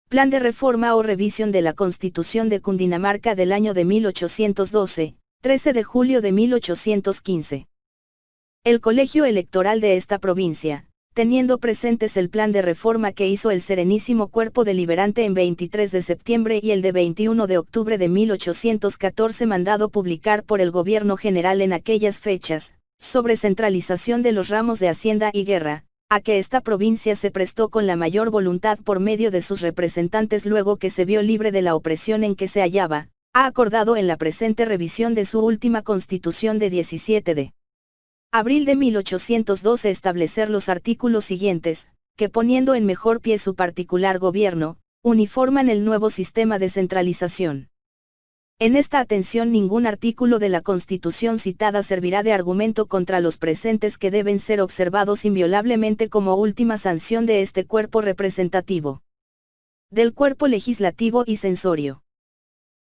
Plan de reforma o revisión de la Constitución de Cundinamarca del año de 1812, 13 de julio de 1815. El colegio electoral de esta provincia, teniendo presentes el plan de reforma que hizo el Serenísimo Cuerpo Deliberante en 23 de septiembre y el de 21 de octubre de 1814 mandado publicar por el Gobierno General en aquellas fechas, sobre centralización de los ramos de Hacienda y Guerra, a que esta provincia se prestó con la mayor voluntad por medio de sus representantes luego que se vio libre de la opresión en que se hallaba, ha acordado en la presente revisión de su última Constitución de 17 de abril de 1812 establecer los artículos siguientes, que poniendo en mejor pie su particular gobierno, uniforman el nuevo sistema de centralización. En esta atención ningún artículo de la Constitución citada servirá de argumento contra los presentes que deben ser observados inviolablemente como última sanción de este cuerpo representativo. Del cuerpo legislativo y censorio.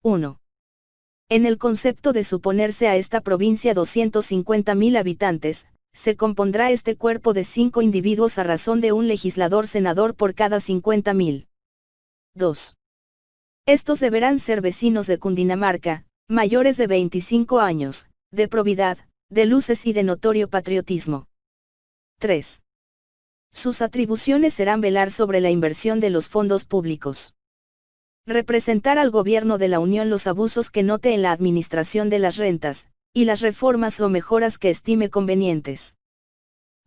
1. En el concepto de suponerse a esta provincia 250.000 habitantes, se compondrá este cuerpo de 5 individuos a razón de un legislador-senador por cada 50.000. 2. Estos deberán ser vecinos de Cundinamarca, mayores de 25 años, de probidad, de luces y de notorio patriotismo. 3. Sus atribuciones serán velar sobre la inversión de los fondos públicos. Representar al gobierno de la Unión los abusos que note en la administración de las rentas, y las reformas o mejoras que estime convenientes.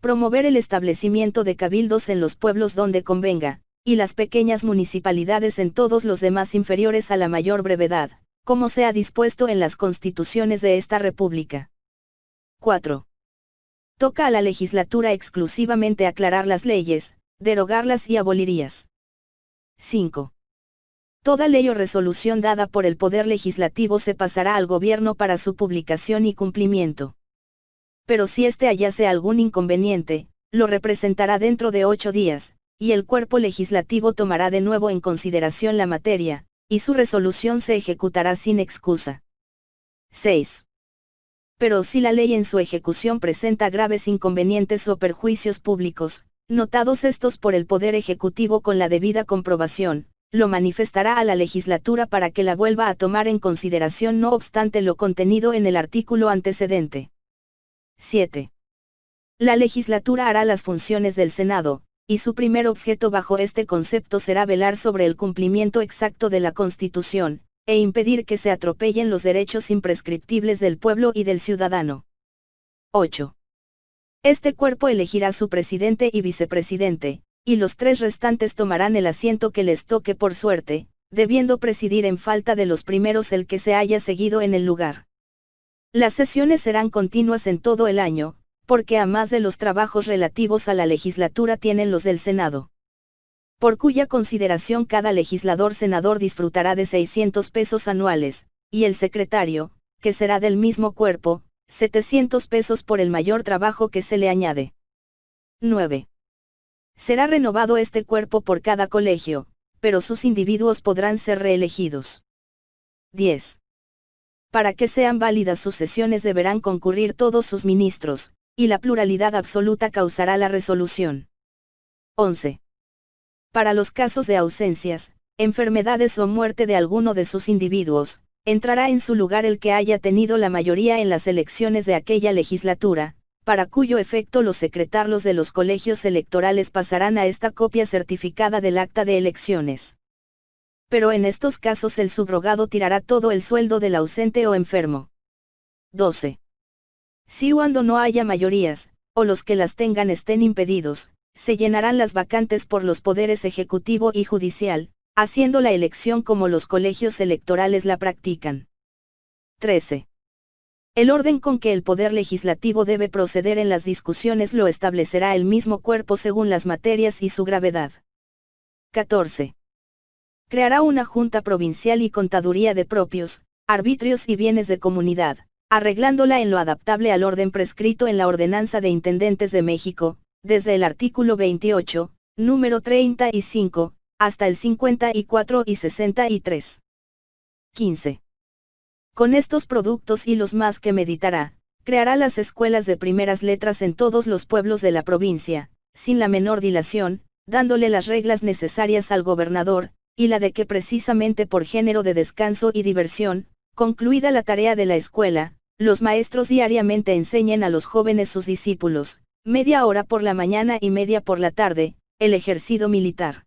Promover el establecimiento de cabildos en los pueblos donde convenga, y las pequeñas municipalidades en todos los demás inferiores a la mayor brevedad, como sea dispuesto en las constituciones de esta República. 4. Toca a la legislatura exclusivamente aclarar las leyes, derogarlas y abolirlas. 5. Toda ley o resolución dada por el Poder Legislativo se pasará al Gobierno para su publicación y cumplimiento. Pero si éste hallase algún inconveniente, lo representará dentro de 8 días, y el cuerpo legislativo tomará de nuevo en consideración la materia, y su resolución se ejecutará sin excusa. 6. Pero si la ley en su ejecución presenta graves inconvenientes o perjuicios públicos, notados estos por el Poder Ejecutivo con la debida comprobación, lo manifestará a la legislatura para que la vuelva a tomar en consideración no obstante lo contenido en el artículo antecedente. 7. La legislatura hará las funciones del Senado, y su primer objeto bajo este concepto será velar sobre el cumplimiento exacto de la Constitución, e impedir que se atropellen los derechos imprescriptibles del pueblo y del ciudadano. 8. Este cuerpo elegirá su presidente y vicepresidente, y los 3 restantes tomarán el asiento que les toque por suerte, debiendo presidir en falta de los primeros el que se haya seguido en el lugar. Las sesiones serán continuas en todo el año, porque a más de los trabajos relativos a la legislatura tienen los del Senado. Por cuya consideración cada legislador-senador disfrutará de 600 pesos anuales, y el secretario, que será del mismo cuerpo, 700 pesos por el mayor trabajo que se le añade. 9. Será renovado este cuerpo por cada colegio, pero sus individuos podrán ser reelegidos. 10. Para que sean válidas sus sesiones deberán concurrir todos sus ministros, y la pluralidad absoluta causará la resolución. 11. Para los casos de ausencias, enfermedades o muerte de alguno de sus individuos, entrará en su lugar el que haya tenido la mayoría en las elecciones de aquella legislatura, para cuyo efecto los secretarios de los colegios electorales pasarán a esta copia certificada del acta de elecciones. Pero en estos casos el subrogado tirará todo el sueldo del ausente o enfermo. 12. Si cuando no haya mayorías, o los que las tengan estén impedidos, se llenarán las vacantes por los poderes ejecutivo y judicial, haciendo la elección como los colegios electorales la practican. 13. El orden con que el Poder Legislativo debe proceder en las discusiones lo establecerá el mismo cuerpo según las materias y su gravedad. 14. Creará una Junta Provincial y Contaduría de Propios, Arbitrios y Bienes de Comunidad, arreglándola en lo adaptable al orden prescrito en la Ordenanza de Intendentes de México, desde el artículo 28, número 35, hasta el 54 y 63. 15. Con estos productos y los más que meditará, creará las escuelas de primeras letras en todos los pueblos de la provincia, sin la menor dilación, dándole las reglas necesarias al gobernador, y la de que precisamente por género de descanso y diversión, concluida la tarea de la escuela, los maestros diariamente enseñen a los jóvenes sus discípulos, media hora por la mañana y media por la tarde, el ejercicio militar.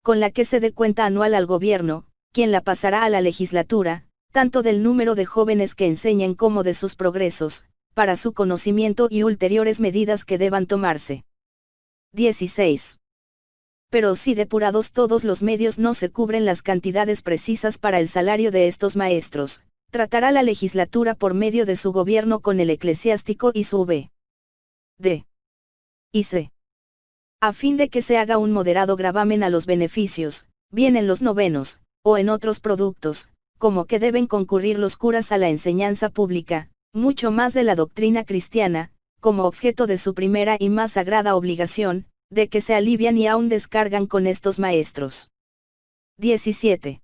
Con la que se dé cuenta anual al gobierno, quien la pasará a la legislatura, tanto del número de jóvenes que enseñen como de sus progresos, para su conocimiento y ulteriores medidas que deban tomarse. 16. Pero si depurados todos los medios no se cubren las cantidades precisas para el salario de estos maestros, tratará la legislatura por medio de su gobierno con el eclesiástico y su V. D. y C. A fin de que se haga un moderado gravamen a los beneficios, bien en los novenos, o en otros productos, como que deben concurrir los curas a la enseñanza pública, mucho más de la doctrina cristiana, como objeto de su primera y más sagrada obligación, de que se alivian y aún descargan con estos maestros. 17.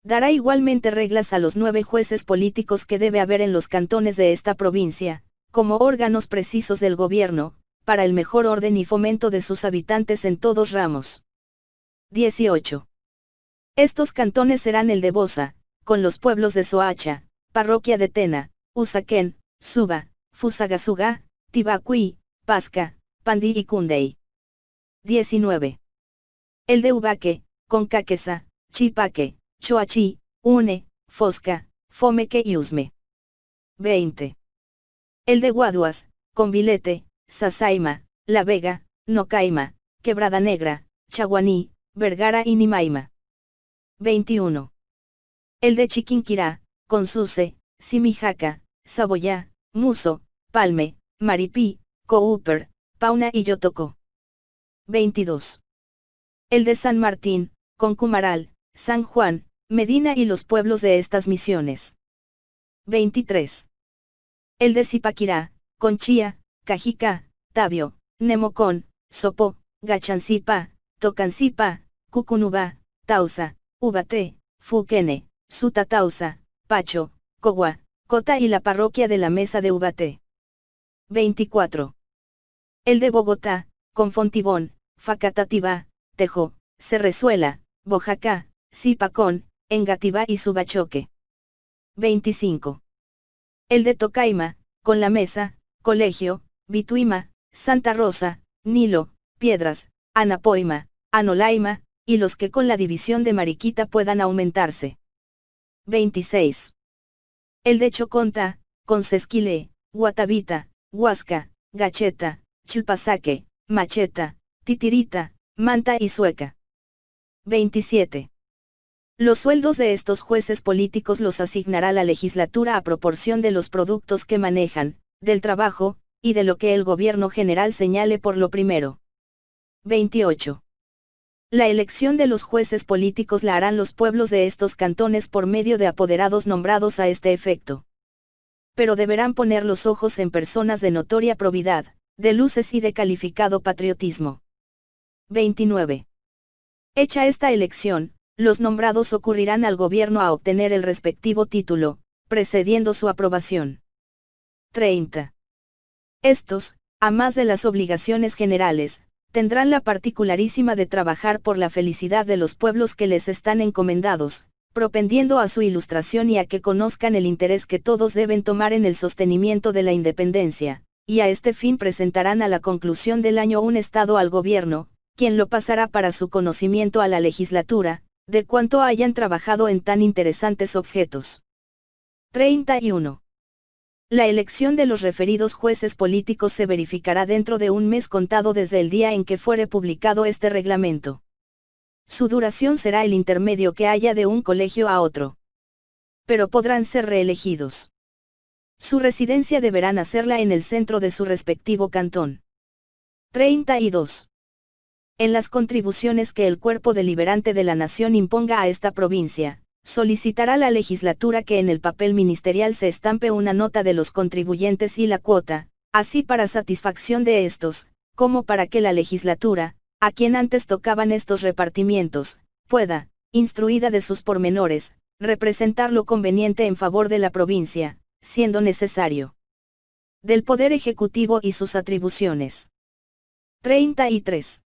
Dará igualmente reglas a los 9 jueces políticos que debe haber en los cantones de esta provincia, como órganos precisos del gobierno, para el mejor orden y fomento de sus habitantes en todos ramos. 18. Estos cantones serán el de Boza, con los pueblos de Soacha, parroquia de Tena, Usaquén, Suba, Fusagasugá, Tibacuí, Pasca, Pandí y Cundey. 19. El de Ubaque, Concaquesa, Chipaque, Choachí, Une, Fosca, Fomeque y Usme. 20. El de Guaduas, Convilete, Sasaima, La Vega, Nocaima, Quebrada Negra, Chaguaní, Vergara y Nimaima. 21. El de Chiquinquirá, Consuce, Simijaca, Saboyá, Muso, Palme, Maripí, Coúper, Pauna y Yotocó. 22. El de San Martín, Concumaral, San Juan, Medina y los pueblos de estas misiones. 23. El de Zipaquirá, Conchía, Cajicá, Tabio, Nemocón, Sopó, Gachancipa, Tocancipa, Cucunubá, Tausa, Ubaté, Fuquene, Sutatausa, Pacho, Cogua, Cota y la parroquia de la Mesa de Ubaté. 24. El de Bogotá, Confontibón, Facatativá, Tejo, Cerrezuela, Bojacá, Zipacón, Engativá y Subachoque. 25. El de Tocaima, con la Mesa, Colegio, Bituima, Santa Rosa, Nilo, Piedras, Anapoima, Anolaima, y los que con la división de Mariquita puedan aumentarse. 26. El de Choconta, Concesquilé, Guatavita, Huasca, Gacheta, Chilpasaque, Macheta, Titirita, Manta y Sueca. 27. Los sueldos de estos jueces políticos los asignará la legislatura a proporción de los productos que manejan, del trabajo, y de lo que el gobierno general señale por lo primero. 28. La elección de los jueces políticos la harán los pueblos de estos cantones por medio de apoderados nombrados a este efecto. Pero deberán poner los ojos en personas de notoria probidad, de luces y de calificado patriotismo. 29. Hecha esta elección, los nombrados ocurrirán al gobierno a obtener el respectivo título, precediendo su aprobación. 30. Estos, a más de las obligaciones generales, tendrán la particularísima de trabajar por la felicidad de los pueblos que les están encomendados, propendiendo a su ilustración y a que conozcan el interés que todos deben tomar en el sostenimiento de la independencia, y a este fin presentarán a la conclusión del año un estado al gobierno, quien lo pasará para su conocimiento a la legislatura, de cuanto hayan trabajado en tan interesantes objetos. 31. La elección de los referidos jueces políticos se verificará dentro de un mes contado desde el día en que fuere publicado este reglamento. Su duración será el intermedio que haya de un colegio a otro. Pero podrán ser reelegidos. Su residencia deberán hacerla en el centro de su respectivo cantón. 32. En las contribuciones que el cuerpo deliberante de la nación imponga a esta provincia, solicitará la legislatura que en el papel ministerial se estampe una nota de los contribuyentes y la cuota, así para satisfacción de estos, como para que la legislatura, a quien antes tocaban estos repartimientos, pueda, instruida de sus pormenores, representar lo conveniente en favor de la provincia, siendo necesario. Del Poder Ejecutivo y sus atribuciones. 33.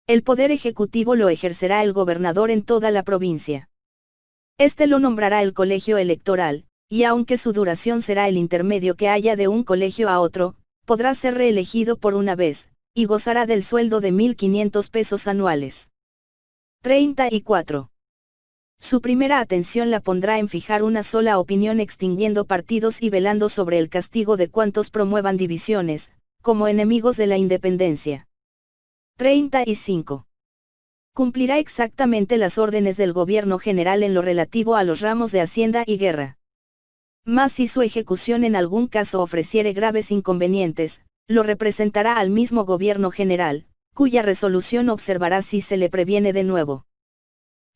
El poder ejecutivo lo ejercerá el gobernador en toda la provincia. Este lo nombrará el colegio electoral, y aunque su duración será el intermedio que haya de un colegio a otro, podrá ser reelegido por una vez, y gozará del sueldo de 1.500 pesos anuales. 34. Su primera atención la pondrá en fijar una sola opinión, extinguiendo partidos y velando sobre el castigo de cuantos promuevan divisiones, como enemigos de la independencia. 35. Cumplirá exactamente las órdenes del gobierno general en lo relativo a los ramos de Hacienda y Guerra. Mas si su ejecución en algún caso ofreciere graves inconvenientes, lo representará al mismo gobierno general, cuya resolución observará si se le previene de nuevo.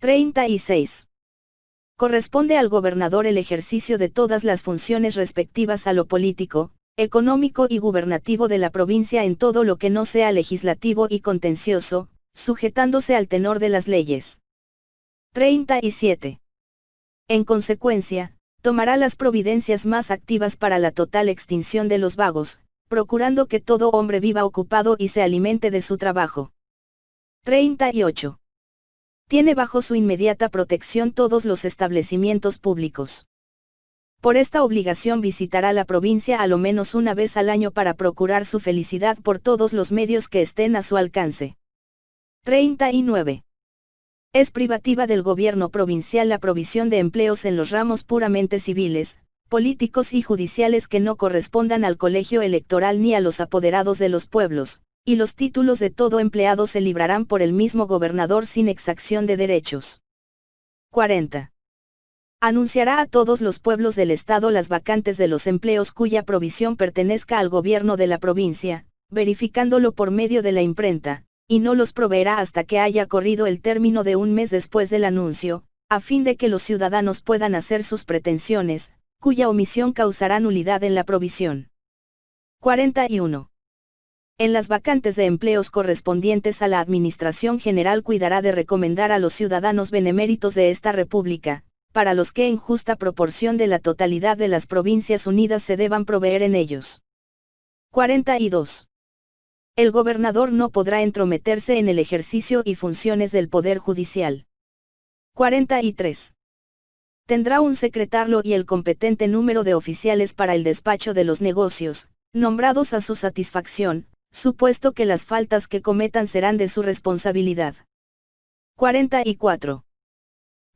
36. Corresponde al gobernador el ejercicio de todas las funciones respectivas a lo político, económico y gubernativo de la provincia en todo lo que no sea legislativo y contencioso, sujetándose al tenor de las leyes. 37. En consecuencia, tomará las providencias más activas para la total extinción de los vagos, procurando que todo hombre viva ocupado y se alimente de su trabajo. 38. Tiene bajo su inmediata protección todos los establecimientos públicos. Por esta obligación visitará la provincia a lo menos una vez al año para procurar su felicidad por todos los medios que estén a su alcance. 39. Es privativa del gobierno provincial la provisión de empleos en los ramos puramente civiles, políticos y judiciales que no correspondan al colegio electoral ni a los apoderados de los pueblos, y los títulos de todo empleado se librarán por el mismo gobernador sin exacción de derechos. 40. Anunciará a todos los pueblos del Estado las vacantes de los empleos cuya provisión pertenezca al gobierno de la provincia, verificándolo por medio de la imprenta, y no los proveerá hasta que haya corrido el término de un mes después del anuncio, a fin de que los ciudadanos puedan hacer sus pretensiones, cuya omisión causará nulidad en la provisión. 41. En las vacantes de empleos correspondientes a la Administración General cuidará de recomendar a los ciudadanos beneméritos de esta República, para los que en justa proporción de la totalidad de las provincias unidas se deban proveer en ellos. 42. El gobernador no podrá entrometerse en el ejercicio y funciones del Poder Judicial. 43. Tendrá un secretario y el competente número de oficiales para el despacho de los negocios, nombrados a su satisfacción, supuesto que las faltas que cometan serán de su responsabilidad. 44.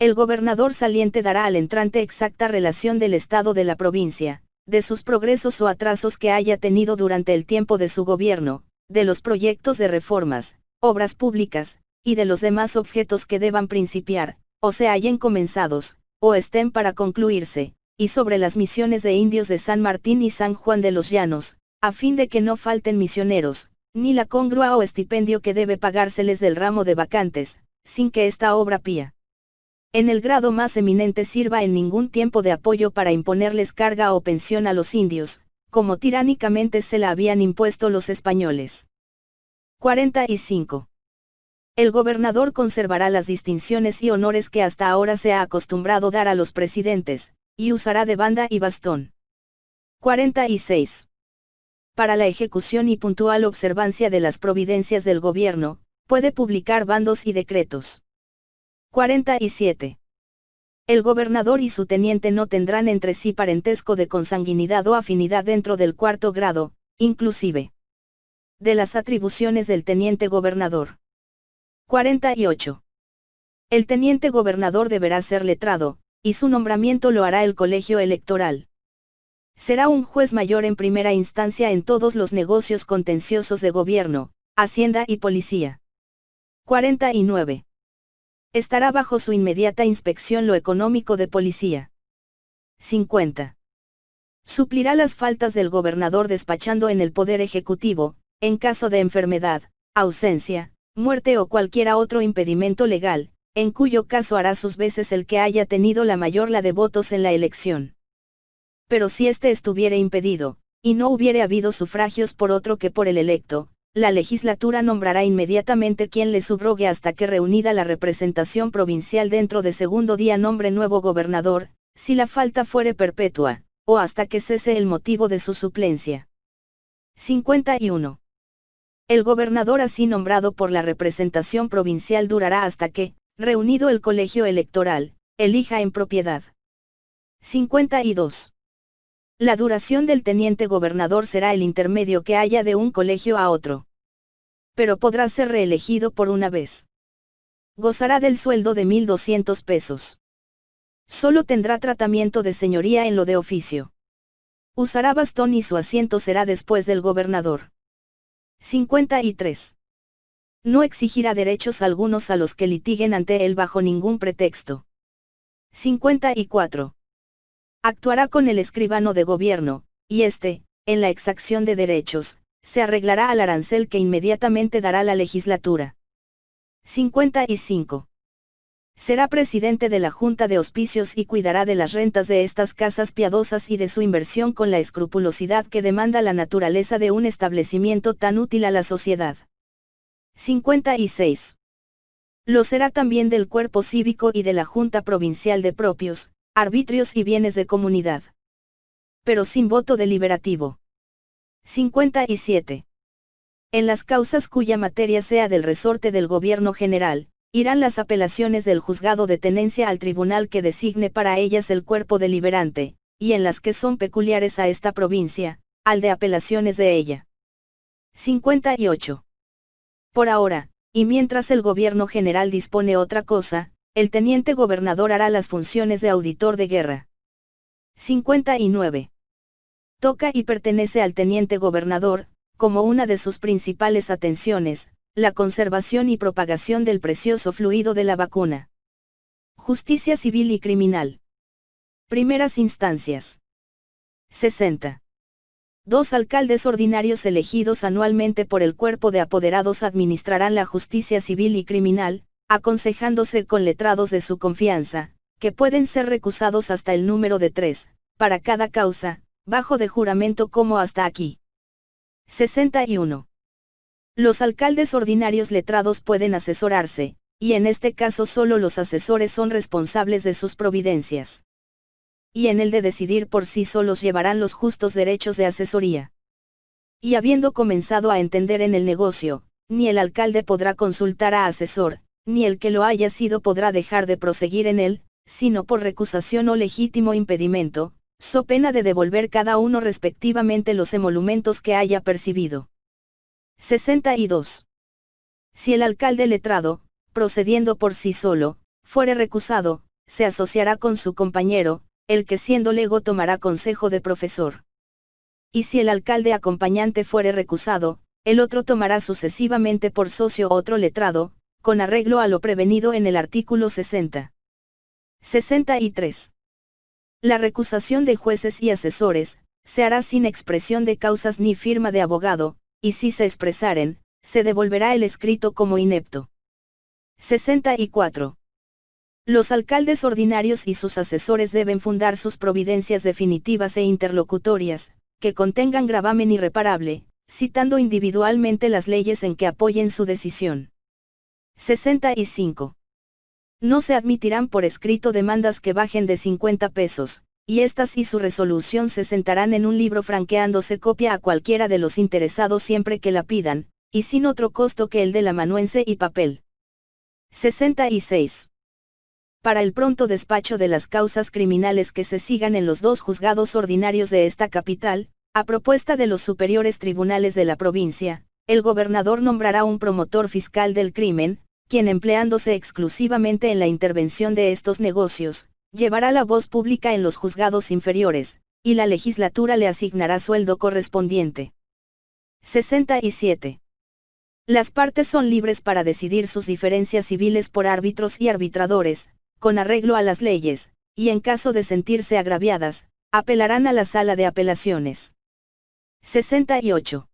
El gobernador saliente dará al entrante exacta relación del estado de la provincia, de sus progresos o atrasos que haya tenido durante el tiempo de su gobierno, de los proyectos de reformas, obras públicas, y de los demás objetos que deban principiar, o se hallen comenzados, o estén para concluirse, y sobre las misiones de indios de San Martín y San Juan de los Llanos, a fin de que no falten misioneros, ni la congrua o estipendio que debe pagárseles del ramo de vacantes, sin que esta obra pía en el grado más eminente sirva en ningún tiempo de apoyo para imponerles carga o pensión a los indios, como tiránicamente se la habían impuesto los españoles. 45. El gobernador conservará las distinciones y honores que hasta ahora se ha acostumbrado dar a los presidentes, y usará de banda y bastón. 46. Para la ejecución y puntual observancia de las providencias del gobierno, puede publicar bandos y decretos. 47. El gobernador y su teniente no tendrán entre sí parentesco de consanguinidad o afinidad dentro del cuarto grado, inclusive de las atribuciones del teniente gobernador. 48. El teniente gobernador deberá ser letrado, y su nombramiento lo hará el colegio electoral. Será un juez mayor en primera instancia en todos los negocios contenciosos de gobierno, hacienda y policía. 49. Estará bajo su inmediata inspección lo económico de policía. 50. Suplirá las faltas del gobernador despachando en el Poder Ejecutivo, en caso de enfermedad, ausencia, muerte o cualquier otro impedimento legal, en cuyo caso hará sus veces el que haya tenido la mayor la de votos en la elección. Pero si éste estuviere impedido, y no hubiere habido sufragios por otro que por el electo, la legislatura nombrará inmediatamente quien le subrogue hasta que reunida la representación provincial dentro de segundo día nombre nuevo gobernador, si la falta fuere perpetua, o hasta que cese el motivo de su suplencia. 51. El gobernador así nombrado por la representación provincial durará hasta que, reunido el colegio electoral, elija en propiedad. 52. La duración del teniente gobernador será el intermedio que haya de un colegio a otro. Pero podrá ser reelegido por una vez. Gozará del sueldo de 1.200 pesos. Solo tendrá tratamiento de señoría en lo de oficio. Usará bastón y su asiento será después del gobernador. 53. No exigirá derechos algunos a los que litiguen ante él bajo ningún pretexto. 54. Actuará con el escribano de gobierno, y éste, en la exacción de derechos, se arreglará al arancel que inmediatamente dará la legislatura. 55. Será presidente de la Junta de Hospicios y cuidará de las rentas de estas casas piadosas y de su inversión con la escrupulosidad que demanda la naturaleza de un establecimiento tan útil a la sociedad. 56. Lo será también del cuerpo cívico y de la Junta Provincial de Propios, Arbitrios y Bienes de Comunidad. Pero sin voto deliberativo. 57. En las causas cuya materia sea del resorte del Gobierno General, irán las apelaciones del juzgado de tenencia al tribunal que designe para ellas el cuerpo deliberante, y en las que son peculiares a esta provincia, al de apelaciones de ella. 58. Por ahora, y mientras el Gobierno General dispone otra cosa, el teniente gobernador hará las funciones de auditor de guerra. 59. Toca y pertenece al teniente gobernador, como una de sus principales atenciones, la conservación y propagación del precioso fluido de la vacuna. Justicia civil y criminal. Primeras instancias. 60. 2 alcaldes ordinarios elegidos anualmente por el cuerpo de apoderados administrarán la justicia civil y criminal, aconsejándose con letrados de su confianza, que pueden ser recusados hasta el número de 3, para cada causa, bajo de juramento como hasta aquí. 61. Los alcaldes ordinarios letrados pueden asesorarse, y en este caso solo los asesores son responsables de sus providencias. Y en el de decidir por sí solos llevarán los justos derechos de asesoría. Y habiendo comenzado a entender en el negocio, ni el alcalde podrá consultar a asesor, ni el que lo haya sido podrá dejar de proseguir en él, sino por recusación o legítimo impedimento, so pena de devolver cada uno respectivamente los emolumentos que haya percibido. 62. Si el alcalde letrado, procediendo por sí solo, fuere recusado, se asociará con su compañero, el que siendo lego tomará consejo de profesor. Y si el alcalde acompañante fuere recusado, el otro tomará sucesivamente por socio otro letrado, con arreglo a lo prevenido en el artículo 60. 63. La recusación de jueces y asesores, se hará sin expresión de causas ni firma de abogado, y si se expresaren, se devolverá el escrito como inepto. 64. Los alcaldes ordinarios y sus asesores deben fundar sus providencias definitivas e interlocutorias, que contengan gravamen irreparable, citando individualmente las leyes en que apoyen su decisión. 65. No se admitirán por escrito demandas que bajen de 50 pesos, y estas y su resolución se sentarán en un libro franqueándose copia a cualquiera de los interesados siempre que la pidan, y sin otro costo que el del amanuense y papel. 66. Para el pronto despacho de las causas criminales que se sigan en los 2 juzgados ordinarios de esta capital, a propuesta de los superiores tribunales de la provincia, el gobernador nombrará un promotor fiscal del crimen, quien empleándose exclusivamente en la intervención de estos negocios, llevará la voz pública en los juzgados inferiores, y la legislatura le asignará sueldo correspondiente. 67. Las partes son libres para decidir sus diferencias civiles por árbitros y arbitradores, con arreglo a las leyes, y en caso de sentirse agraviadas, apelarán a la sala de apelaciones. 68.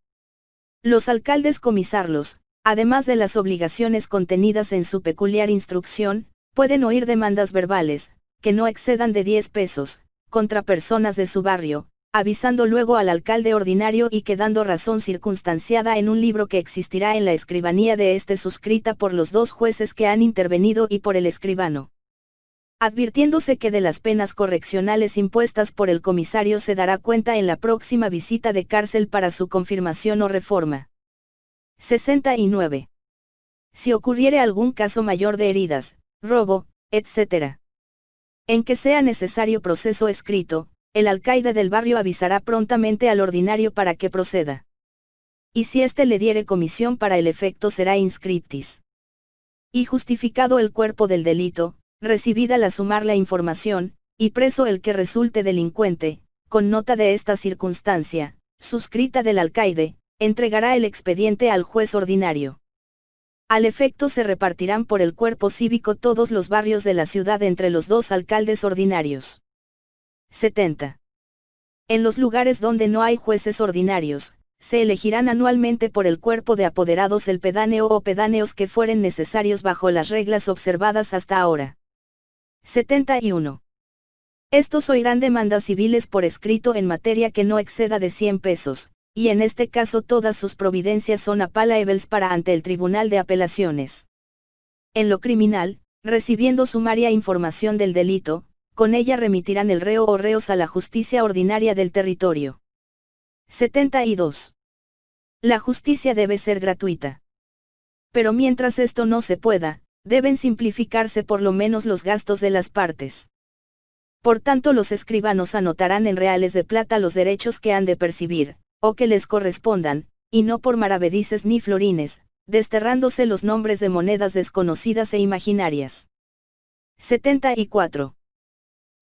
Los alcaldes comisarlos, además de las obligaciones contenidas en su peculiar instrucción, pueden oír demandas verbales, que no excedan de 10 pesos, contra personas de su barrio, avisando luego al alcalde ordinario y quedando razón circunstanciada en un libro que existirá en la escribanía de este suscrita por los 2 jueces que han intervenido y por el escribano. Advirtiéndose que de las penas correccionales impuestas por el comisario se dará cuenta en la próxima visita de cárcel para su confirmación o reforma. 69. Si ocurriere algún caso mayor de heridas, robo, etc., en que sea necesario proceso escrito, el alcaide del barrio avisará prontamente al ordinario para que proceda. Y si éste le diere comisión para el efecto será inscriptis. Y justificado el cuerpo del delito, recibida la sumar la información, y preso el que resulte delincuente, con nota de esta circunstancia, suscrita del alcaide, entregará el expediente al juez ordinario. Al efecto se repartirán por el cuerpo cívico todos los barrios de la ciudad entre los dos alcaldes ordinarios. 70. En los lugares donde no hay jueces ordinarios, se elegirán anualmente por el cuerpo de apoderados el pedáneo o pedáneos que fueren necesarios bajo las reglas observadas hasta ahora. 71. Estos oirán demandas civiles por escrito en materia que no exceda de 100 pesos, y en este caso todas sus providencias son appealables para ante el Tribunal de Apelaciones. En lo criminal, recibiendo sumaria información del delito, con ella remitirán el reo o reos a la justicia ordinaria del territorio. 72. La justicia debe ser gratuita. Pero mientras esto no se pueda, deben simplificarse por lo menos los gastos de las partes. Por tanto, los escribanos anotarán en reales de plata los derechos que han de percibir, o que les correspondan, y no por maravedices ni florines, desterrándose los nombres de monedas desconocidas e imaginarias. 74.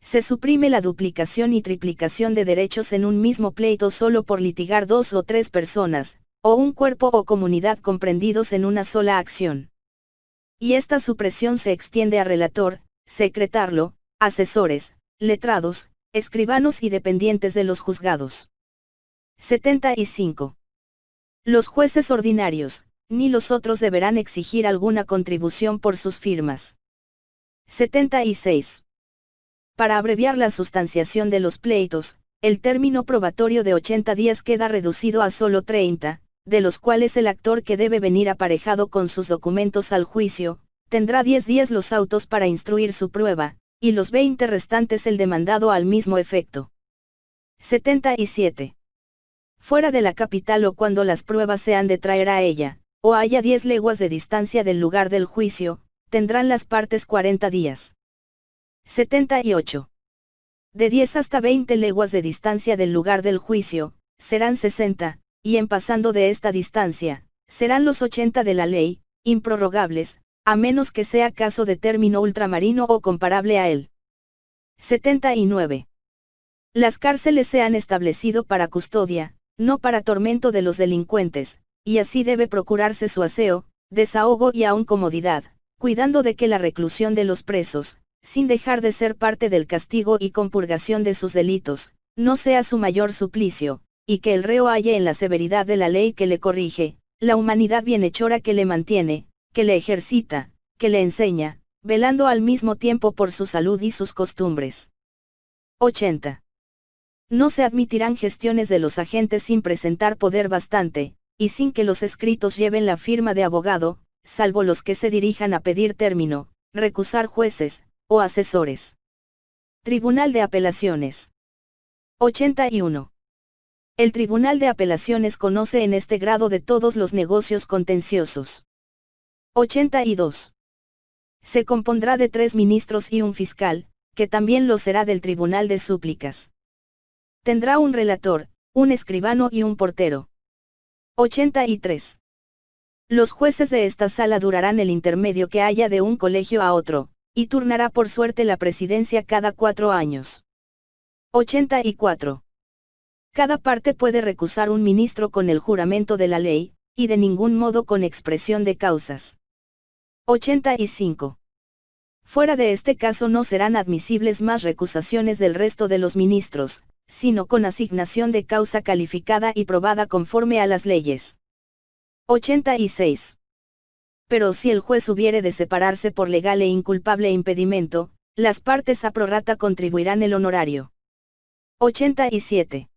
Se suprime la duplicación y triplicación de derechos en un mismo pleito solo por litigar 2 o 3 personas, o un cuerpo o comunidad comprendidos en una sola acción. Y esta supresión se extiende a relator, secretarlo, asesores, letrados, escribanos y dependientes de los juzgados. 75. Los jueces ordinarios, ni los otros deberán exigir alguna contribución por sus firmas. 76. Para abreviar la sustanciación de los pleitos, el término probatorio de 80 días queda reducido a solo 30, de los cuales el actor que debe venir aparejado con sus documentos al juicio, tendrá 10 días los autos para instruir su prueba, y los 20 restantes el demandado al mismo efecto. 77. Fuera de la capital o cuando las pruebas se han de traer a ella, o haya 10 leguas de distancia del lugar del juicio, tendrán las partes 40 días. 78. De 10 hasta 20 leguas de distancia del lugar del juicio, serán 60, y en pasando de esta distancia, serán los 80 de la ley, improrrogables, a menos que sea caso de término ultramarino o comparable a él. 79. Las cárceles se han establecido para custodia, no para tormento de los delincuentes, y así debe procurarse su aseo, desahogo y aun comodidad, cuidando de que la reclusión de los presos, sin dejar de ser parte del castigo y compurgación de sus delitos, no sea su mayor suplicio, y que el reo halle en la severidad de la ley que le corrige, la humanidad bienhechora que le mantiene, que le ejercita, que le enseña, velando al mismo tiempo por su salud y sus costumbres. 80. No se admitirán gestiones de los agentes sin presentar poder bastante, y sin que los escritos lleven la firma de abogado, salvo los que se dirijan a pedir término, recusar jueces, o asesores. Tribunal de Apelaciones. 81. El Tribunal de Apelaciones conoce en este grado de todos los negocios contenciosos. 82. Se compondrá de 3 ministros y un fiscal, que también lo será del Tribunal de Súplicas. Tendrá un relator, un escribano y un portero. 83. Los jueces de esta sala durarán el intermedio que haya de un colegio a otro, y turnará por suerte la presidencia cada 4 años. 84. Cada parte puede recusar un ministro con el juramento de la ley, y de ningún modo con expresión de causas. 85. Fuera de este caso no serán admisibles más recusaciones del resto de los ministros, sino con asignación de causa calificada y probada conforme a las leyes. 86. Pero si el juez hubiere de separarse por legal e inculpable impedimento, las partes a prorrata contribuirán el honorario. 87.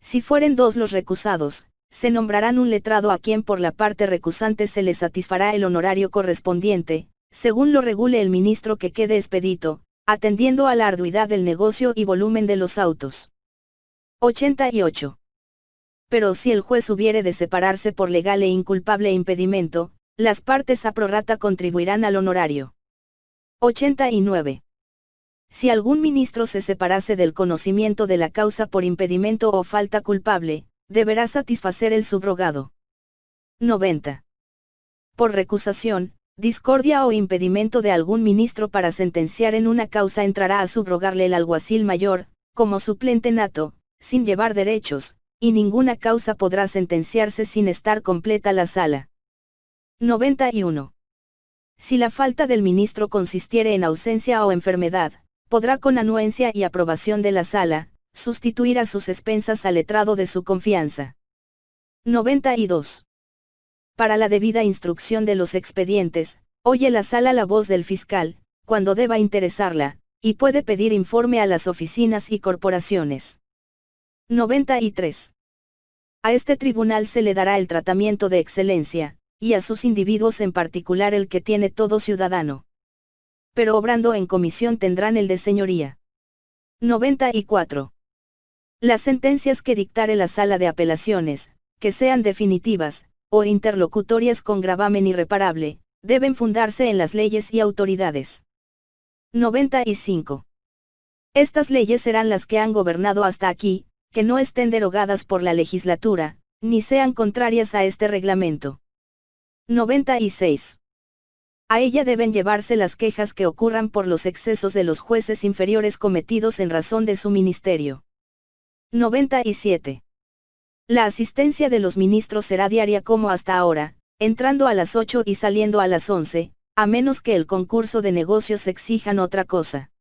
Si fueren 2 los recusados, se nombrarán un letrado a quien por la parte recusante se le satisfará el honorario correspondiente, según lo regule el ministro que quede expedito, atendiendo a la arduidad del negocio y volumen de los autos. 88. pero si el juez hubiere de separarse por legal e inculpable impedimento, las partes a prorrata contribuirán al honorario. 89. Si algún ministro se separase del conocimiento de la causa por impedimento o falta culpable, deberá satisfacer el subrogado. 90. Por recusación, discordia o impedimento de algún ministro para sentenciar en una causa entrará a subrogarle el alguacil mayor, como suplente nato, sin llevar derechos, y ninguna causa podrá sentenciarse sin estar completa la sala. 91. Si la falta del ministro consistiere en ausencia o enfermedad, podrá con anuencia y aprobación de la sala, sustituir a sus expensas al letrado de su confianza. 92. Para la debida instrucción de los expedientes, oye la sala la voz del fiscal, cuando deba interesarla, y puede pedir informe a las oficinas y corporaciones. 93. A este tribunal se le dará el tratamiento de excelencia, y a sus individuos en particular el que tiene todo ciudadano. Pero obrando en comisión tendrán el de señoría. 94. Las sentencias que dictare la sala de apelaciones, que sean definitivas, o interlocutorias con gravamen irreparable, deben fundarse en las leyes y autoridades. 95. Estas leyes serán las que han gobernado hasta aquí, que no estén derogadas por la legislatura, ni sean contrarias a este reglamento. 96. A ella deben llevarse las quejas que ocurran por los excesos de los jueces inferiores cometidos en razón de su ministerio. 97. La asistencia de los ministros será diaria como hasta ahora, entrando a las 8 y saliendo a las 11, a menos que el concurso de negocios exijan otra cosa.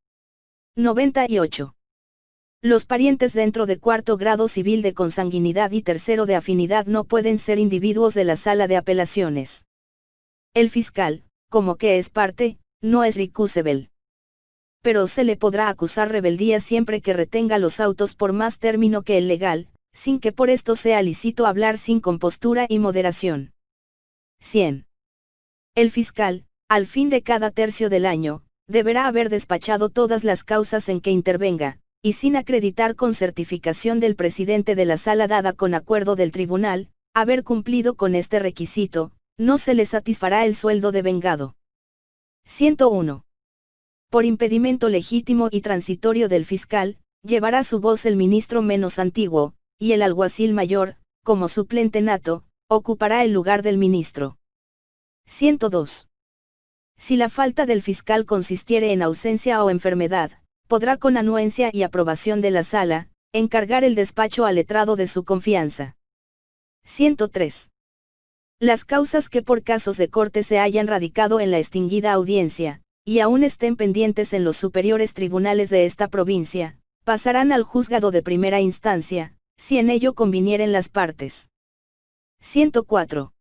98. Los parientes dentro de cuarto grado civil de consanguinidad y tercero de afinidad no pueden ser individuos de la sala de apelaciones. El fiscal, como que es parte, no es recusable. Pero se le podrá acusar rebeldía siempre que retenga los autos por más término que el legal, sin que por esto sea lícito hablar sin compostura y moderación. 100. El fiscal, al fin de cada tercio del año, deberá haber despachado todas las causas en que intervenga, y sin acreditar con certificación del presidente de la sala dada con acuerdo del tribunal, haber cumplido con este requisito, no se le satisfará el sueldo de vengado. 101. Por impedimento legítimo y transitorio del fiscal, llevará su voz el ministro menos antiguo, y el alguacil mayor, como suplente nato, ocupará el lugar del ministro. 102. Si la falta del fiscal consistiere en ausencia o enfermedad, podrá con anuencia y aprobación de la sala, encargar el despacho al letrado de su confianza. 103. Las causas que por casos de corte se hayan radicado en la extinguida audiencia, y aún estén pendientes en los superiores tribunales de esta provincia, pasarán al juzgado de primera instancia, si en ello convinieren las partes. 104.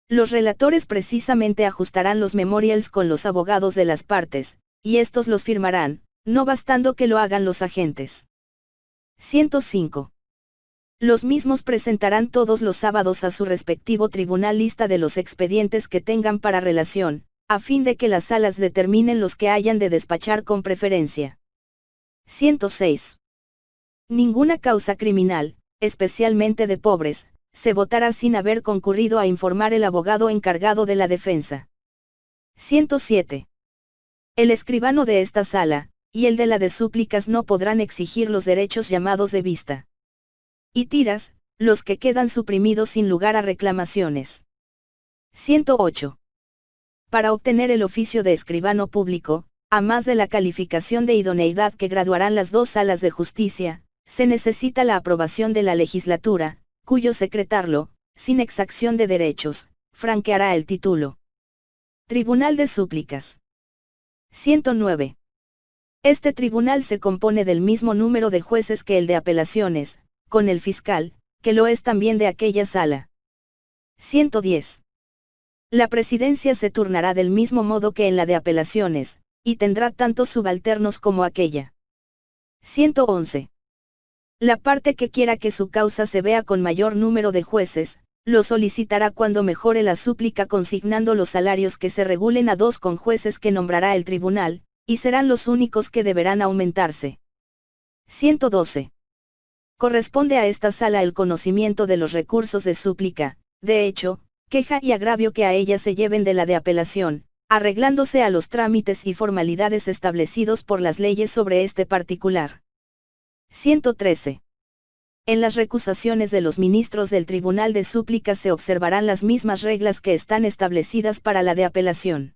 Los relatores precisamente ajustarán los memorials con los abogados de las partes, y estos los firmarán, no bastando que lo hagan los agentes. 105. Los mismos presentarán todos los sábados a su respectivo tribunal lista de los expedientes que tengan para relación, a fin de que las salas determinen los que hayan de despachar con preferencia. 106. Ninguna causa criminal, especialmente de pobres, se votará sin haber concurrido a informar el abogado encargado de la defensa. 107. El escribano de esta sala, y el de la de súplicas no podrán exigir los derechos llamados de vista y tiras, los que quedan suprimidos sin lugar a reclamaciones. 108. Para obtener el oficio de escribano público, a más de la calificación de idoneidad que graduarán las dos salas de justicia, se necesita la aprobación de la legislatura, cuyo secretarlo, sin exacción de derechos, franqueará el título. Tribunal de Súplicas. 109. Este tribunal se compone del mismo número de jueces que el de apelaciones, con el fiscal, que lo es también de aquella sala. 110. La presidencia se turnará del mismo modo que en la de apelaciones, y tendrá tantos subalternos como aquella. 111. La parte que quiera que su causa se vea con mayor número de jueces, lo solicitará cuando mejore la súplica consignando los salarios que se regulen a 2 con jueces que nombrará el tribunal, y serán los únicos que deberán aumentarse. 112. Corresponde a esta sala el conocimiento de los recursos de súplica, de hecho, queja y agravio que a ella se lleven de la de apelación, arreglándose a los trámites y formalidades establecidos por las leyes sobre este particular. 113. En las recusaciones de los ministros del Tribunal de Súplicas se observarán las mismas reglas que están establecidas para la de apelación.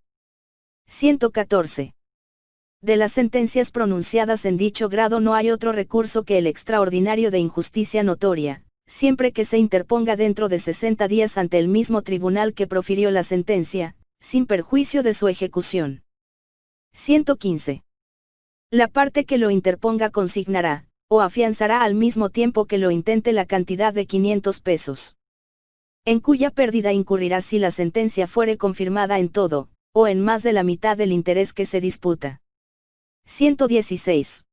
114. De las sentencias pronunciadas en dicho grado no hay otro recurso que el extraordinario de injusticia notoria, siempre que se interponga dentro de 60 días ante el mismo tribunal que profirió la sentencia, sin perjuicio de su ejecución. 115. La parte que lo interponga consignará, o afianzará al mismo tiempo que lo intente la cantidad de 500 pesos. En cuya pérdida incurrirá si la sentencia fuere confirmada en todo, o en más de la mitad del interés que se disputa. 116.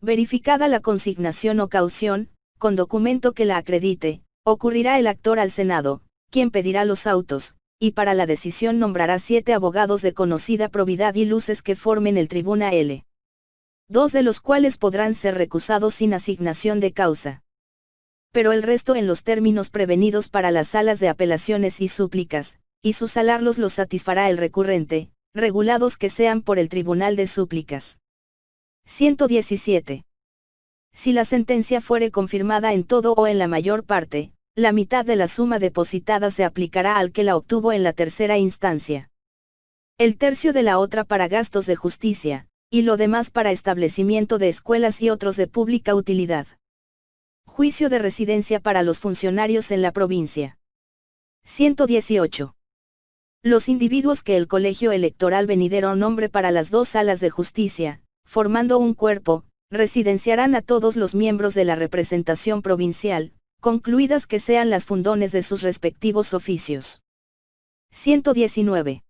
Verificada la consignación o caución, con documento que la acredite, ocurrirá el actor al Senado, quien pedirá los autos, y para la decisión nombrará 7 abogados de conocida probidad y luces que formen el tribunal, 2 de los cuales podrán ser recusados sin asignación de causa. Pero el resto en los términos prevenidos para las salas de apelaciones y súplicas, y sus salarios los satisfará el recurrente, regulados que sean por el Tribunal de Súplicas. 117. Si la sentencia fuere confirmada en todo o en la mayor parte, la mitad de la suma depositada se aplicará al que la obtuvo en la tercera instancia. El tercio de la otra para gastos de justicia, y lo demás para establecimiento de escuelas y otros de pública utilidad. Juicio de residencia para los funcionarios en la provincia. 118. Los individuos que el colegio electoral venidero nombre para las 2 salas de justicia, formando un cuerpo, residenciarán a todos los miembros de la representación provincial, concluidas que sean las fundones de sus respectivos oficios. 119.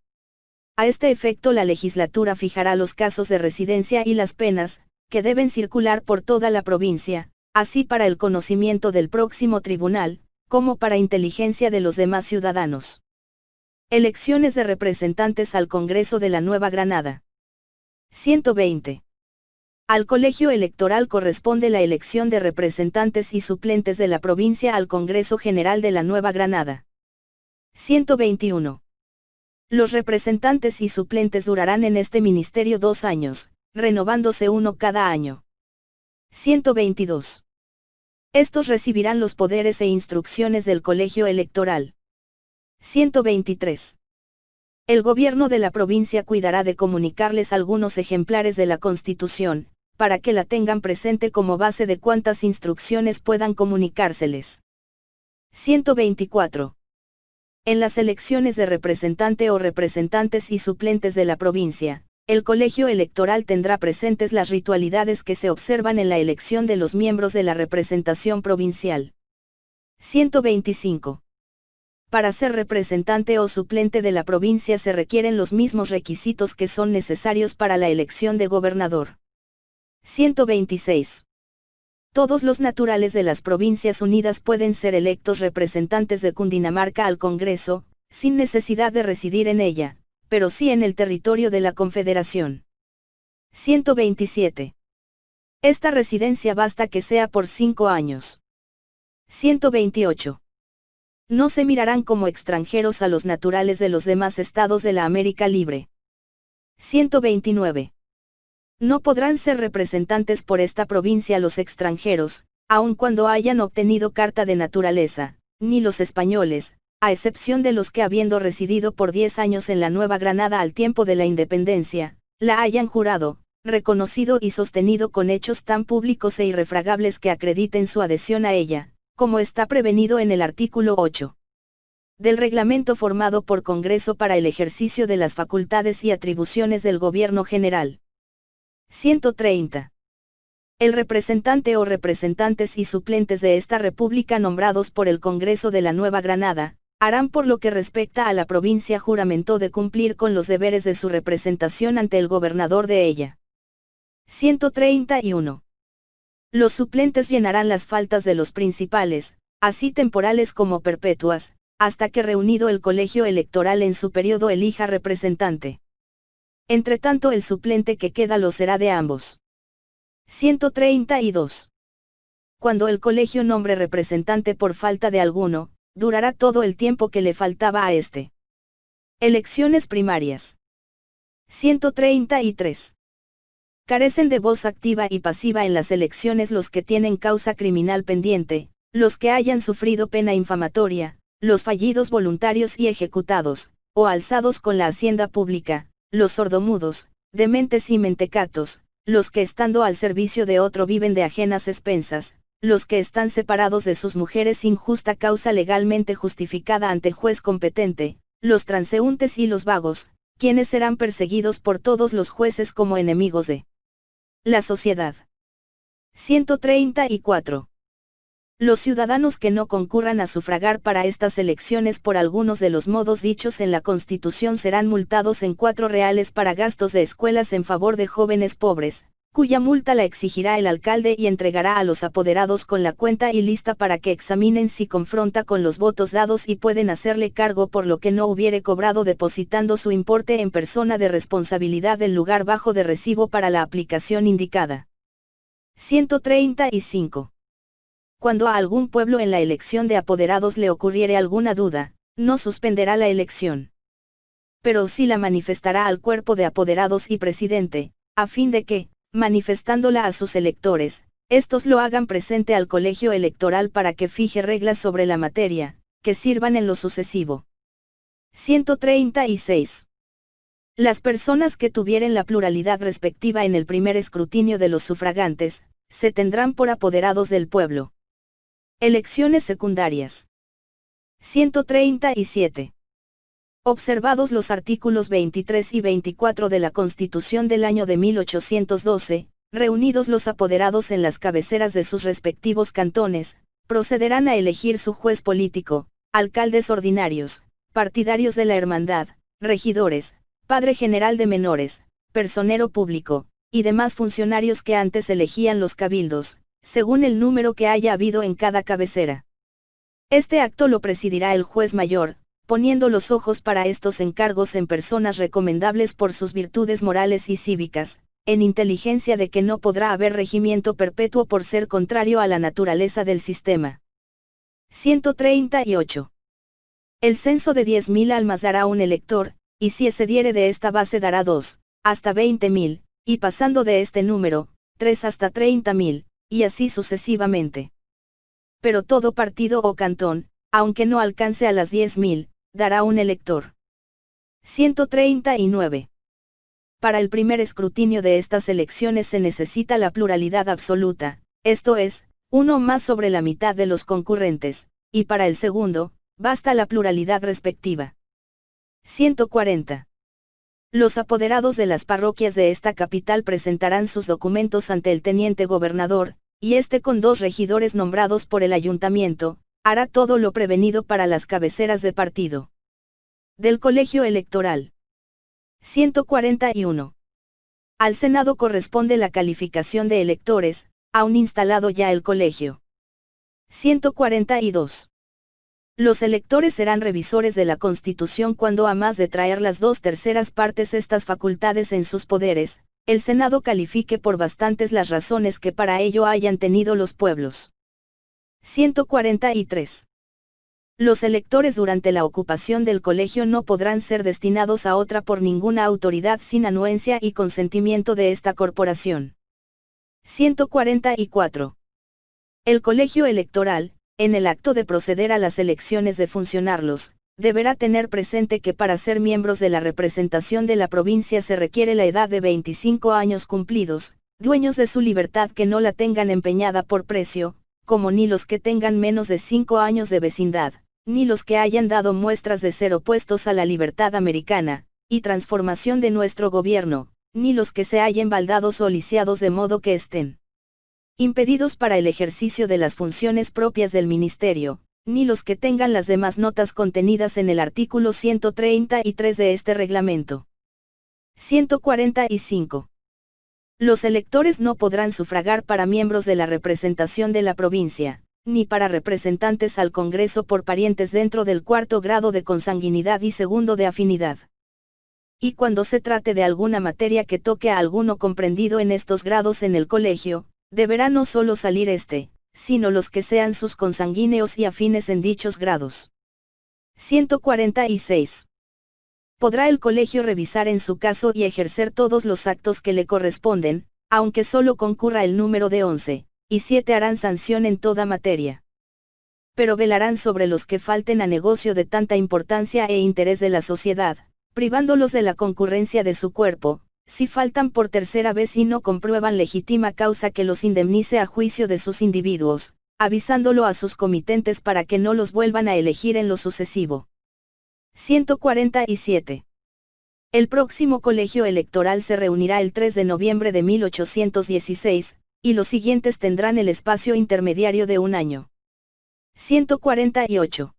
A este efecto la legislatura fijará los casos de residencia y las penas, que deben circular por toda la provincia, así para el conocimiento del próximo tribunal, como para inteligencia de los demás ciudadanos. Elecciones de representantes al Congreso de la Nueva Granada. 120. Al colegio electoral corresponde la elección de representantes y suplentes de la provincia al Congreso General de la Nueva Granada. 121. Los representantes y suplentes durarán en este ministerio 2 años, renovándose uno cada año. 122. Estos recibirán los poderes e instrucciones del colegio electoral. 123. El gobierno de la provincia cuidará de comunicarles algunos ejemplares de la Constitución, para que la tengan presente como base de cuantas instrucciones puedan comunicárseles. 124. En las elecciones de representante o representantes y suplentes de la provincia, el colegio electoral tendrá presentes las ritualidades que se observan en la elección de los miembros de la representación provincial. 125. Para ser representante o suplente de la provincia se requieren los mismos requisitos que son necesarios para la elección de gobernador. 126. Todos los naturales de las Provincias Unidas pueden ser electos representantes de Cundinamarca al Congreso, sin necesidad de residir en ella, pero sí en el territorio de la Confederación. 127. Esta residencia basta que sea por 5 años. 128. No se mirarán como extranjeros a los naturales de los demás estados de la América Libre. 129. No podrán ser representantes por esta provincia los extranjeros, aun cuando hayan obtenido carta de naturaleza, ni los españoles, a excepción de los que habiendo residido por 10 años en la Nueva Granada al tiempo de la independencia, la hayan jurado, reconocido y sostenido con hechos tan públicos e irrefragables que acrediten su adhesión a ella, como está prevenido en el artículo 8 del reglamento formado por Congreso para el ejercicio de las facultades y atribuciones del Gobierno General. 130. El representante o representantes y suplentes de esta República nombrados por el Congreso de la Nueva Granada, harán por lo que respecta a la provincia juramento de cumplir con los deberes de su representación ante el gobernador de ella. 131. Los suplentes llenarán las faltas de los principales, así temporales como perpetuas, hasta que reunido el colegio electoral en su periodo elija representante. Entretanto el suplente que queda lo será de ambos. 132. cuando el colegio nombre representante por falta de alguno, durará todo el tiempo que le faltaba a este. Elecciones primarias. 133. Carecen de voz activa y pasiva en las elecciones los que tienen causa criminal pendiente, los que hayan sufrido pena infamatoria, los fallidos voluntarios y ejecutados, o alzados con la hacienda pública, los sordomudos, dementes y mentecatos, los que estando al servicio de otro viven de ajenas expensas, los que están separados de sus mujeres sin justa causa legalmente justificada ante juez competente, los transeúntes y los vagos, quienes serán perseguidos por todos los jueces como enemigos de la sociedad. 134. Los ciudadanos que no concurran a sufragar para estas elecciones por algunos de los modos dichos en la Constitución serán multados en 4 reales para gastos de escuelas en favor de jóvenes pobres, cuya multa la exigirá el alcalde y entregará a los apoderados con la cuenta y lista para que examinen si confronta con los votos dados y pueden hacerle cargo por lo que no hubiere cobrado depositando su importe en persona de responsabilidad del lugar bajo de recibo para la aplicación indicada. 135. Cuando a algún pueblo en la elección de apoderados le ocurriere alguna duda, no suspenderá la elección. Pero sí la manifestará al cuerpo de apoderados y presidente, a fin de que, manifestándola a sus electores, estos lo hagan presente al colegio electoral para que fije reglas sobre la materia, que sirvan en lo sucesivo. 136. Las personas que tuvieren la pluralidad respectiva en el primer escrutinio de los sufragantes, se tendrán por apoderados del pueblo. Elecciones secundarias. 137. Observados los artículos 23 y 24 de la Constitución del año de 1812, reunidos los apoderados en las cabeceras de sus respectivos cantones, procederán a elegir su juez político, alcaldes ordinarios, partidarios de la hermandad, regidores, padre general de menores, personero público, y demás funcionarios que antes elegían los cabildos, según el número que haya habido en cada cabecera. Este acto lo presidirá el juez mayor, poniendo los ojos para estos encargos en personas recomendables por sus virtudes morales y cívicas, en inteligencia de que no podrá haber regimiento perpetuo por ser contrario a la naturaleza del sistema. 138. El censo de 10.000 almas dará un elector, y si excediere de esta base dará 2, hasta 20.000, y pasando de este número, 3 hasta 30.000, y así sucesivamente. Pero todo partido o cantón, aunque no alcance a las 10.000, dará un elector. 139. Para el primer escrutinio de estas elecciones se necesita la pluralidad absoluta, esto es, 1 más sobre la mitad de los concurrentes, y para el segundo, basta la pluralidad respectiva. 140. Los apoderados de las parroquias de esta capital presentarán sus documentos ante el teniente gobernador, y este con 2 regidores nombrados por el ayuntamiento, hará todo lo prevenido para las cabeceras de partido. Del colegio electoral. 141. Al Senado corresponde la calificación de electores, aun instalado ya el colegio. 142. Los electores serán revisores de la Constitución cuando a más de traer las 2/3 partes estas facultades en sus poderes, el Senado califique por bastantes las razones que para ello hayan tenido los pueblos. 143. Los electores durante la ocupación del colegio no podrán ser destinados a otra por ninguna autoridad sin anuencia y consentimiento de esta corporación. 144. El colegio electoral, en el acto de proceder a las elecciones de funcionarios, deberá tener presente que para ser miembros de la representación de la provincia se requiere la edad de 25 años cumplidos, dueños de su libertad que no la tengan empeñada por precio, como ni los que tengan menos de 5 años de vecindad, ni los que hayan dado muestras de ser opuestos a la libertad americana, y transformación de nuestro gobierno, ni los que se hayan baldados o lisiados de modo que estén impedidos para el ejercicio de las funciones propias del ministerio, ni los que tengan las demás notas contenidas en el artículo 133 de este reglamento. 145. Los electores no podrán sufragar para miembros de la representación de la provincia, ni para representantes al Congreso por parientes dentro del 4º grado de consanguinidad y 2º de afinidad. Y cuando se trate de alguna materia que toque a alguno comprendido en estos grados en el colegio, deberá no solo salir sino los que sean sus consanguíneos y afines en dichos grados. 146. Podrá el colegio revisar en su caso y ejercer todos los actos que le corresponden, aunque solo concurra el número de 11, y 7 harán sanción en toda materia. Pero velarán sobre los que falten a negocio de tanta importancia e interés de la sociedad, privándolos de la concurrencia de su cuerpo, si faltan por tercera vez y no comprueban legítima causa que los indemnice a juicio de sus individuos, avisándolo a sus comitentes para que no los vuelvan a elegir en lo sucesivo. 147. El próximo colegio electoral se reunirá el 3 de noviembre de 1816, y los siguientes tendrán el espacio intermediario de un año. 148.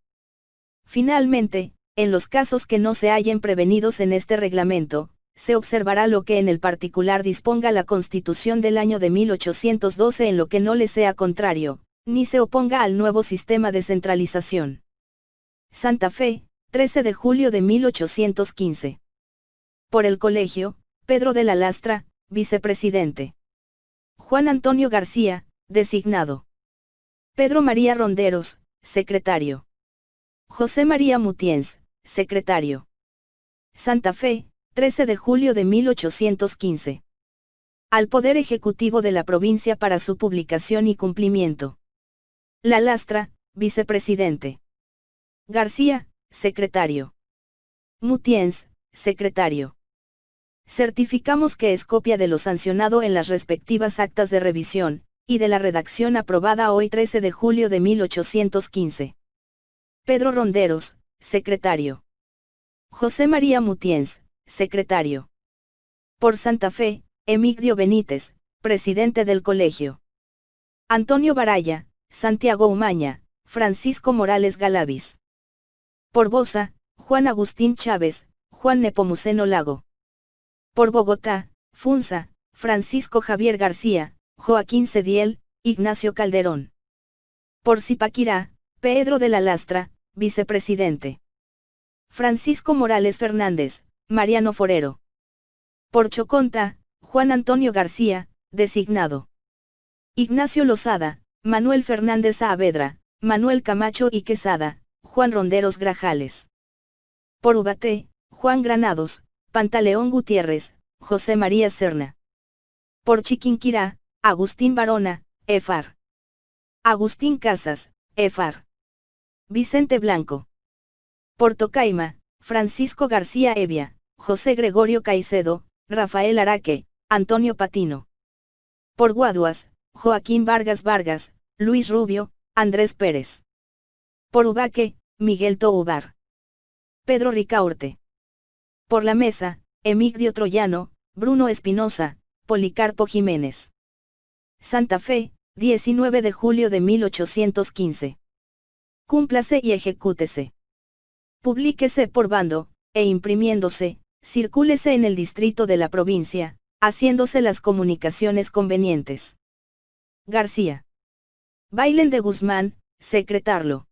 Finalmente, en los casos que no se hallen prevenidos en este reglamento, se observará lo que en el particular disponga la Constitución del año de 1812 en lo que no le sea contrario, ni se oponga al nuevo sistema de centralización. Santa Fe, 13 de julio de 1815. Por el colegio, Pedro de la Lastra, vicepresidente. Juan Antonio García, designado. Pedro María Ronderos, secretario. José María Mutiens, secretario. Santa Fe, 13 de julio de 1815. Al Poder Ejecutivo de la provincia para su publicación y cumplimiento. La Lastra, vicepresidente. García, secretario. Mutiens, secretario. Certificamos que es copia de lo sancionado en las respectivas actas de revisión, y de la redacción aprobada hoy 13 de julio de 1815. Pedro Ronderos, secretario. José María Mutiens, secretario. Por Santa Fe, Emigdio Benítez, presidente del colegio. Antonio Baraya, Santiago Umaña, Francisco Morales Galavis. Por Bosa, Juan Agustín Chávez, Juan Nepomuceno Lago. Por Bogotá, Funza, Francisco Javier García, Joaquín Cediel, Ignacio Calderón. Por Zipaquirá, Pedro de la Lastra, vicepresidente. Francisco Morales Fernández, Mariano Forero. Por Choconta, Juan Antonio García, designado. Ignacio Lozada, Manuel Fernández Saavedra, Manuel Camacho y Quesada, Juan Ronderos Grajales. Por Ubaté, Juan Granados, Pantaleón Gutiérrez, José María Serna. Por Chiquinquirá, Agustín Barona, Efar. Agustín Casas, Efar. Vicente Blanco. Por Tocaima, Francisco García Evia, José Gregorio Caicedo, Rafael Araque, Antonio Patino. Por Guaduas, Joaquín Vargas Vargas, Luis Rubio, Andrés Pérez. Por Ubaque, Miguel Toubar. Pedro Ricaurte. Por la Mesa, Emigdio Troyano, Bruno Espinosa, Policarpo Jiménez. Santa Fe, 19 de julio de 1815. Cúmplase y ejecútese. Publíquese por bando, e imprimiéndose, circúlese en el distrito de la provincia, haciéndose las comunicaciones convenientes. García. Bailen de Guzmán, secretarlo.